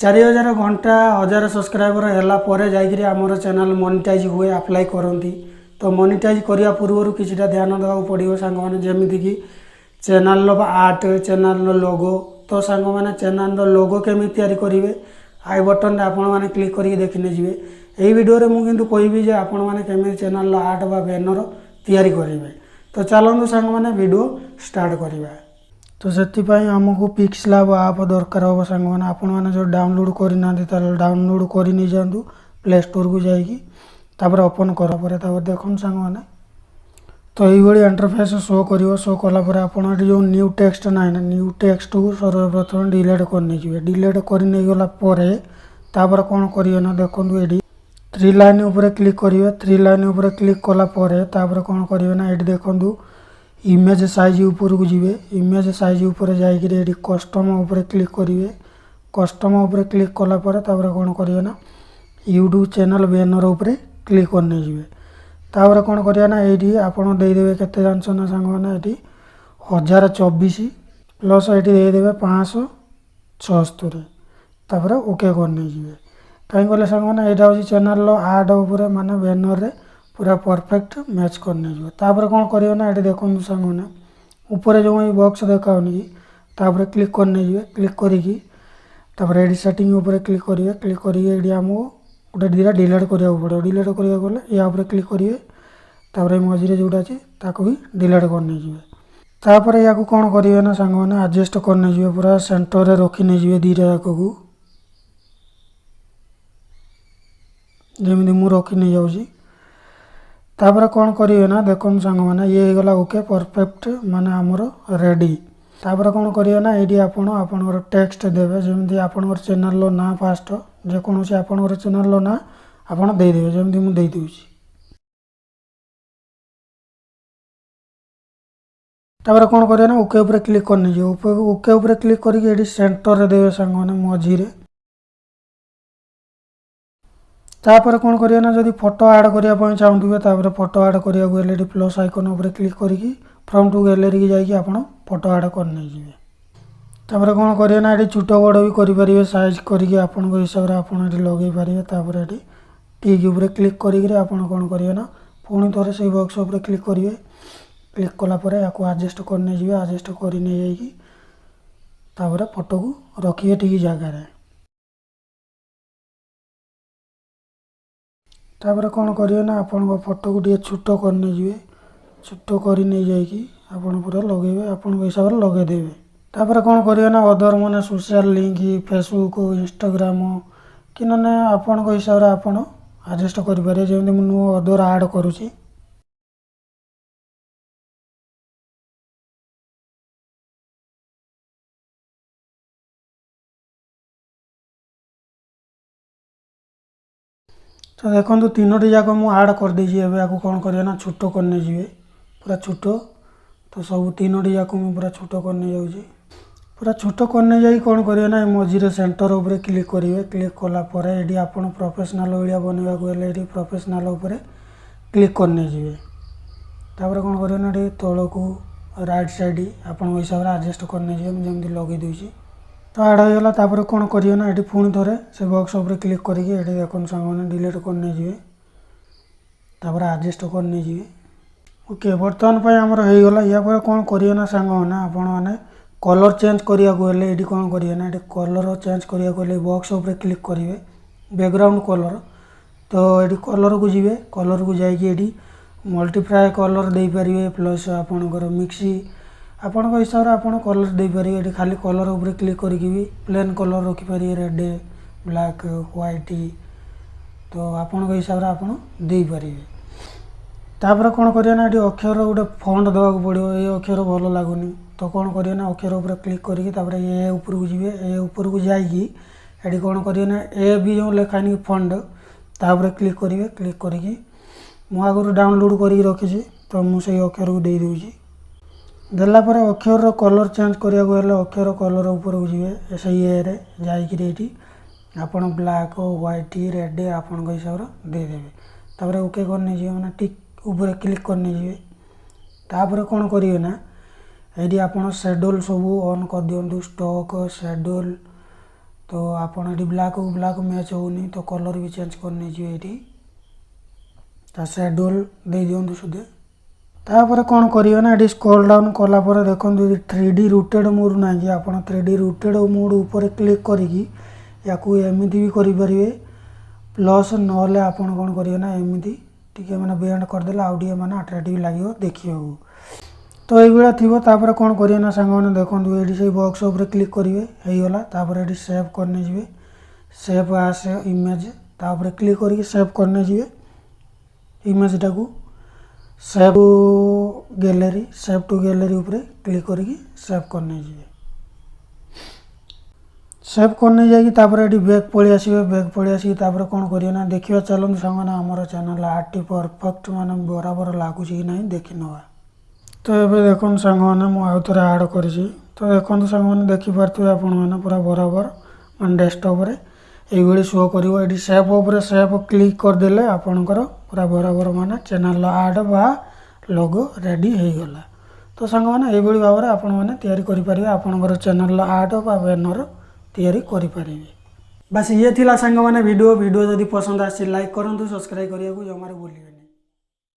4000 घंटा 1000 सब्सक्राइबर हैला परे जाइकरी हमर चैनल मोनेटाइज हुए अप्लाई करंती। तो मोनेटाइज करिया पूर्व किछिटा ध्यान देवा पड़ो सांग मैंने जमीती कि चैनल आर्ट चैनल लोगो। तो सांग मैंने चैनल लोगो केमी तैयारी करेंगे आई बटन आपण मैंने क्लिक करके देखने जी। यही वीडियो मुझे कहबी आपण मैंने केमी चैनल आर्ट बा बैनर तैयारी करेंगे। तो चलतु सांग मैंने वीडियो स्टार्ट करवा। तो से आमको पिक्सेलैब आप दरकार हम सांग मैंने आपण मैंने जो डाउनलोड करना डाउनलोड कर नहीं जातु प्ले स्टोर को जाकि ओपन कर देख सांग मैंने। तो ये इंटरफेस शो कर शो कलापर आप जो न्यू टेक्स्ट ना न्यू टेक्स्ट को सर्वप्रथम डिलीट करने डिलीट कर गलापर कौन करें देखो ये 3 लाइन उपर क्लिक करेंगे। 3 लाइन उपर क्लिक कलापर कौन करेंगे ना ये देखो इमेज साइज ऊपर को जीवे। इमेज साइज ऊपर जाकि कस्टम उपर क्लिक करेंगे। कस्टम उपर क्लिक कलापर कौन करेंगे ना यूट्यूब चैनल बैनर उपर क्लिक करने तापर कौन करिया ना ये आपड़ देदेवे के जानस ना सांग मैंने ये 1024 प्लस ये देदेवे 576 तापर ओके करने कहीं कहले सांग मैंने यहाँ हूँ चैनल आर्ट उपर माने बैनर रे पूरा परफेक्ट मैच करने तापर कौन करियो ना ये देखो सांग मैंने ऊपर जो ये बॉक्स देखा तापर क्लिक करने क्लिक करी तापर ये सेटिंग उपर क्लिक करेंगे। क्लिक करेंगे आमको गोटे दुटा डिलीट करा पड़ो। डिलीट करा गले या क्लिक करेंगे तापर मझे जोटा अच्छे ताको भी डिलीट करने तापर या कौन करेंगे ना सांग मैंने एडजस्ट करने पूरा सेंटर रे रखी नहीं दीटा जाक को जमी मु रखी नहीं जाऊँगी। तापर कौन करेंगे ना देखो सांग मैंने ये गला ओके परफेक्ट माने आमर रेडी। तापर कौन करेंगे ना ये आपणकर टेक्स्ट देवे जमी आपणकर चैनल ना फास्ट जेकोसी आपणकर चैनल ना आपड़ देदेवे जमी मुझे देदे। तापर कौन करेंगे ना ओके उपर क्लिक करने ओके उपर क्लिक करके सेंटर रे देवे सांग मैंने मझीरे। तापर कौन करिए ना जदि फोटो ऐड करने चाहूँगे तापर फोटो ऐड करा गले प्लस आइकन उपर क्लिक करके फ्रॉम टू गैलरी की जाकि आप फोटो ऐड करने तापर कौन करिए ना ये छोट बड़ भी करेंगे साइज करके आपण हिसाब से आप लगे पारे। तापर ये टिक उपर क्लिक करके आप कौन करेंगे ना पुणी थे से बॉक्स उपर क्लिक करेंगे। क्लिक कलापर या एडजस्ट करने एडजस्ट कर नहीं जापर फोटो को रखिए ठीक जगार। तापर कौन करेंगे ना आपण फोटो को टे छोट करने छोट कर नहीं जाकि आप पूरा लगे आप हिसाब से लगेदेवे। तापर कौन करेंगे ना अदर माने सोशल लिंक फेसबुक इंस्टाग्राम कि ना आपण हिसाब से आप एडजस्ट करेंगे जमी मुझे अदर ऐड करुँची। तो देखो 3टी जाक मुझे ऐड कर देजी या कौन करेंगे ना छोट करने पूरा छोट। तो सब 3टी जाक मुझे पूरा छोट करने जाऊँगी पूरा छोट करने जा कौन करेंगे ना मझे सेंटर उपर क्लिक करेंगे। क्लिक कलापर ये आप प्रोफेशनल भाया बनवा गले ये प्रोफेशनल उपर क्लिक करने तापर कौन करेंगे ना ये तल को राइट साइड आप हिसाब से एडजस्ट करने जमी लगे दूसरी। तो ऐड होगा तापर कौन करेंगे ना ये पुणी थे से बॉक्स उपर क्लिक करके ये देखो सांग मैंने डिलीट करने तापर एडजस्ट करने ओके बर्तमान आमर होगा। या कौन करेंगे ना सांग मैंने आपण मैंने कलर चेंज करा गले ये कौन करेंगे ना ये कलर चेंज करा गले बॉक्स उपर क्लिक करेंगे बैकग्राउंड कलर। तो ये कलर को जीवे कलर को जाकि मल्टीप्लाय कलर दे पारे प्लस आपणकर मिक्सी आपण हिसाब से आप कलर दे पारे। ये खाली कलर उपर क्लिक करके भी प्लेन कलर रखिपारे रेड ब्लैक व्हाइट तो आपण हिसाब से आप दे पारे। तापर कौन करेंगे ना ये अक्षर गोटे फॉन्ट देवाक पड़ो ये अक्षर भल लगुनि। तो कौन करेंगे ना अक्षर उपर क्लिक करके तापर ए ऊपर को जीवे ए ऊपर को जाकि ये कौन करेंगे ना ए भी जो लिखानी फॉन्ट तापर क्लिक करेंगे। क्लिक करके मुझे आगुरी डाउनलोड करके रखी तो मुझे अक्षर को दे दूँगी देलापर अक्षर कलर चेंज करा गले अक्षर कलर उपर को जीवे से ये जाकि आप ब्लैक व्हाइट रेड आपण हिसाब से देदेवे। तापर ओके करने मैंने टिक ऊपर क्लिक करने तापर कौन करेंगे ना ये आप शेड्यूल सब ऑन कर दिंतु स्टॉक शेड्यूल तो आपन ये ब्लैक को ब्लैक मैच होनी तो कलर भी चेंज करने ये शेडोल दे दिंतु सुधे तापर कौन करिए ना ये स्क्रॉल डाउन कलापर देखो 3D रूटेड मोड ना कि आप 3D रूटेड मोड ऊपर क्लिक करी या एमती भी करें प्लस ना आपन कौन करिए ना एमती टी मैंने बेंड करदे आउ टे मैंने अट्राक्टिव लगे देखिए तो ये थी तापर कौन करिए ना सांग मैंने देखो ये से बॉक्स उपर क्लिक करेंगे होगला तापर ये सेव करने जी सेव आस इमेज तापर क्लिक करके सेव करने जी इमेजटा को सेव टू गैलरी ऊपर क्लिक करके सेव करने जी सेव करने जाकि ये बैक पलि आसवे बैक पलि आसिक तापर कौन करिए ना देखिए चलते सांग आमर चैनल आर्ट परफेक्ट माने बराबर लगुच कि ना देखी नवा तो ये देखो सांग मैंने मुझे आड कर तो देखो सांग मैंने देखिपे आपण मैंने पूरा बराबर मैं डेस्कटॉप ये शो कर सेव उपर सेव क्लिक करदे आपणकर पूरा बराबर माने चैनल आर्ट बा लोगो रेडी होगला तो सांग मैंने ये भाव में आपण मैंने तैयारी करें आपणकर चैनल आर्ट बा बैनर तैयारी करें बस ये थिला सांग मैंने वीडियो जदि पसंद आसी लाइक करूँ सब्सक्राइब करने को जमार भूलिए।